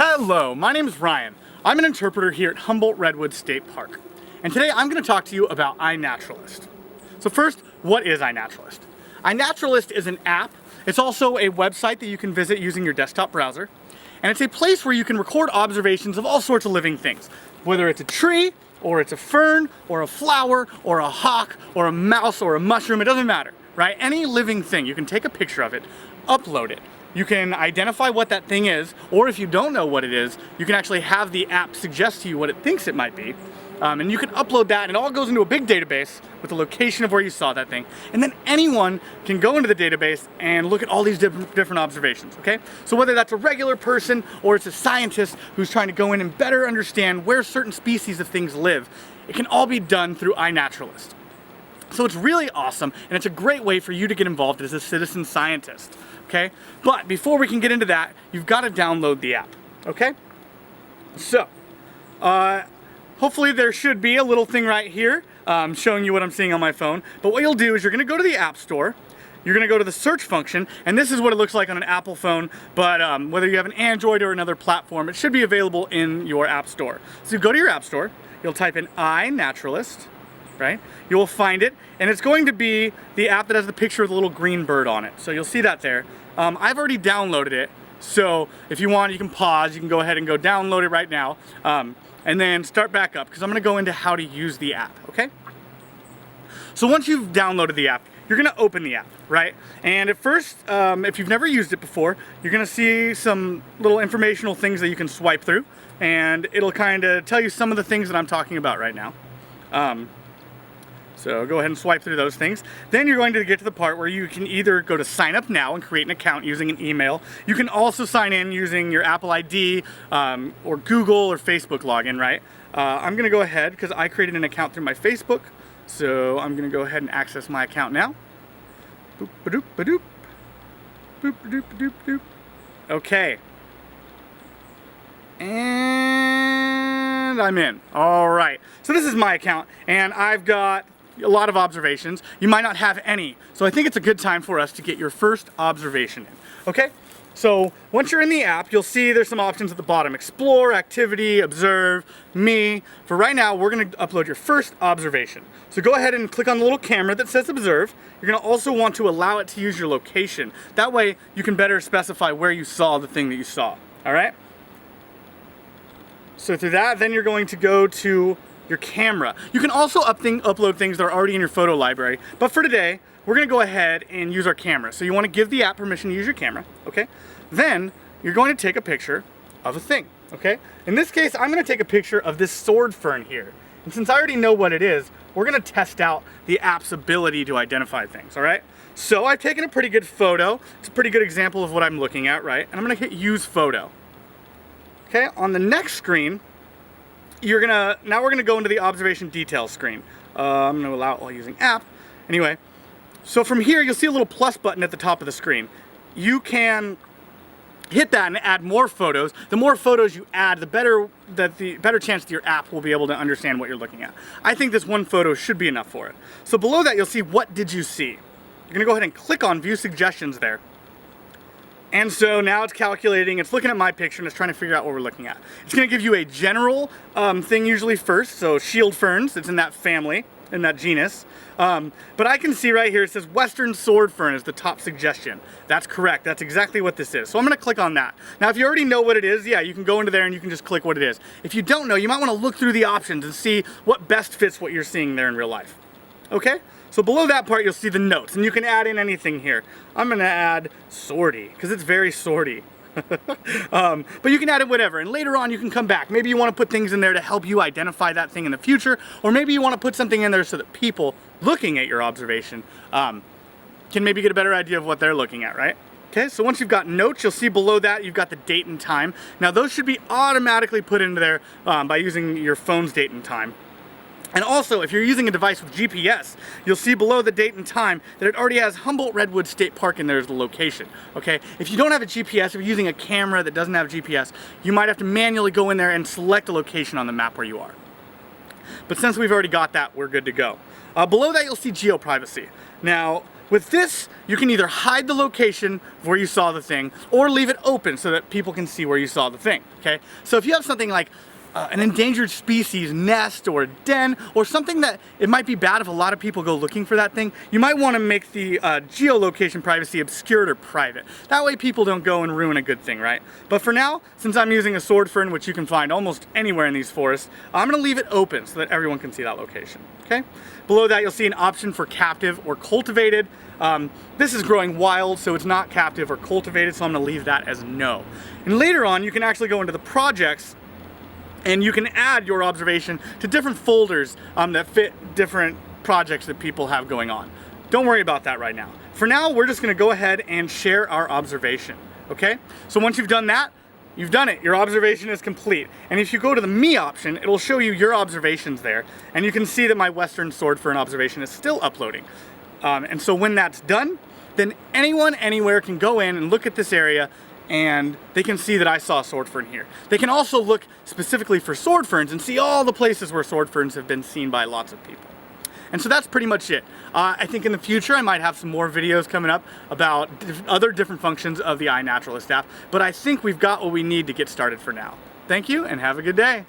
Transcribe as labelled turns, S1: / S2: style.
S1: Hello, my name is Ryan. I'm an interpreter here at Humboldt Redwoods State Park. And today I'm going to talk to you about iNaturalist. So first, what is iNaturalist? iNaturalist is an app. It's also a website that you can visit using your desktop browser. And it's a place where you can record observations of all sorts of living things. Whether it's a tree, or it's a fern, or a flower, or a hawk, or a mouse, or a mushroom, it doesn't matter, right? Any living thing, you can take a picture of it, upload it. You can identify what that thing is, or if you don't know what it is, you can actually have the app suggest to you what it thinks it might be. And you can upload that, and it all goes into a big database with the location of where you saw that thing. And then anyone can go into the database and look at all these different observations, okay? So whether that's a regular person or it's a scientist who's trying to go in and better understand where certain species of things live, it can all be done through iNaturalist. So it's really awesome, and it's a great way for you to get involved as a citizen scientist, okay? But before we can get into that, you've got to download the app, okay? So, hopefully there should be a little thing right here showing you what I'm seeing on my phone. But what you'll do is you're gonna go to the App Store, you're gonna go to the search function, and this is what it looks like on an Apple phone, but whether you have an Android or another platform, it should be available in your App Store. So you go to your App Store, you'll type in iNaturalist, right? You will find it, and it's going to be the app that has the picture with a little green bird on it. So you'll see that there. I've already downloaded it, so if you want, you can pause, you can go ahead and go download it right now, and then start back up, because I'm going to go into how to use the app, okay? So once you've downloaded the app, you're going to open the app, right? And at first, if you've never used it before, you're going to see some little informational things that you can swipe through, and it'll kind of tell you some of the things that I'm talking about right now. So go ahead and swipe through those things. Then you're going to get to the part where you can either go to sign up now and create an account using an email. You can also sign in using your Apple ID or Google or Facebook login, right? I'm going to go ahead because I created an account through my Facebook. So I'm going to go ahead and access my account now. Boop, ba-doop, ba-doop. Boop, ba-doop, ba-doop, ba-doop. Okay. And I'm in. All right. So this is my account, and I've got a lot of observations. You might not have any, so I think it's a good time for us to get your first observation in. Okay, so once you're in the app, you'll see there's some options at the bottom: explore, activity, observe, me. For right now, we're going to upload your first observation. So go ahead and click on the little camera that says observe. You're going to also want to allow it to use your location. That way you can better specify where you saw the thing that you saw. All right, so through that, then you're going to go to your camera. You can also upload things that are already in your photo library, but for today, we're gonna go ahead and use our camera. So you wanna give the app permission to use your camera, okay? Then, you're going to take a picture of a thing, okay? In this case, I'm gonna take a picture of this sword fern here. And since I already know what it is, we're gonna test out the app's ability to identify things, all right? So I've taken a pretty good photo. It's a pretty good example of what I'm looking at, right? And I'm gonna hit use photo. Okay, on the next screen, now we're gonna go into the observation details screen. I'm gonna allow it while using app. Anyway, so from here you'll see a little plus button at the top of the screen. You can hit that and add more photos. The more photos you add, the better chance that your app will be able to understand what you're looking at. I think this one photo should be enough for it. So below that you'll see what did you see. You're gonna go ahead and click on view suggestions there. And so now it's calculating, it's looking at my picture and it's trying to figure out what we're looking at. It's gonna give you a general thing usually first, so shield ferns, it's in that family, in that genus. But I can see right here, it says Western sword fern is the top suggestion. That's correct, that's exactly what this is. So I'm gonna click on that. Now if you already know what it is, yeah, you can go into there and you can just click what it is. If you don't know, you might wanna look through the options and see what best fits what you're seeing there in real life. Okay? So below that part, you'll see the notes, and you can add in anything here. I'm gonna add swordy, because it's very swordy. But you can add it whatever, and later on you can come back. Maybe you wanna put things in there to help you identify that thing in the future, or maybe you wanna put something in there so that people looking at your observation can maybe get a better idea of what they're looking at, right? Okay, so once you've got notes, you'll see below that you've got the date and time. Now those should be automatically put into there by using your phone's date and time. And also, if you're using a device with GPS, you'll see below the date and time that it already has Humboldt Redwoods State Park in there as the location, okay? If you don't have a GPS, if you're using a camera that doesn't have GPS, you might have to manually go in there and select a location on the map where you are. But since we've already got that, we're good to go. Below that, you'll see Geoprivacy. Now, With this, you can either hide the location where you saw the thing or leave it open so that people can see where you saw the thing, okay? So if you have something like an endangered species nest or a den or something that it might be bad if a lot of people go looking for that thing, you might want to make the geolocation privacy obscured or private. That way people don't go and ruin a good thing, right? But for now, since I'm using a sword fern, which you can find almost anywhere in these forests, I'm going to leave it open so that everyone can see that location, okay? Below that, you'll see an option for captive or cultivated. This is growing wild, so it's not captive or cultivated, so I'm going to leave that as no. And later on, you can actually go into the projects and you can add your observation to different folders that fit different projects that people have going on. Don't worry about that right now. For now, we're just going to go ahead and share our observation, okay? So once you've done that, you've done it. Your observation is complete. And if you go to the Me option, it'll show you your observations there. And you can see that my Western sword fern observation is still uploading. And so when that's done, then anyone anywhere can go in and look at this area and they can see that I saw a sword fern here. They can also look specifically for sword ferns and see all the places where sword ferns have been seen by lots of people. And so that's pretty much it. I think in the future I might have some more videos coming up about other different functions of the iNaturalist app, but I think we've got what we need to get started for now. Thank you and have a good day.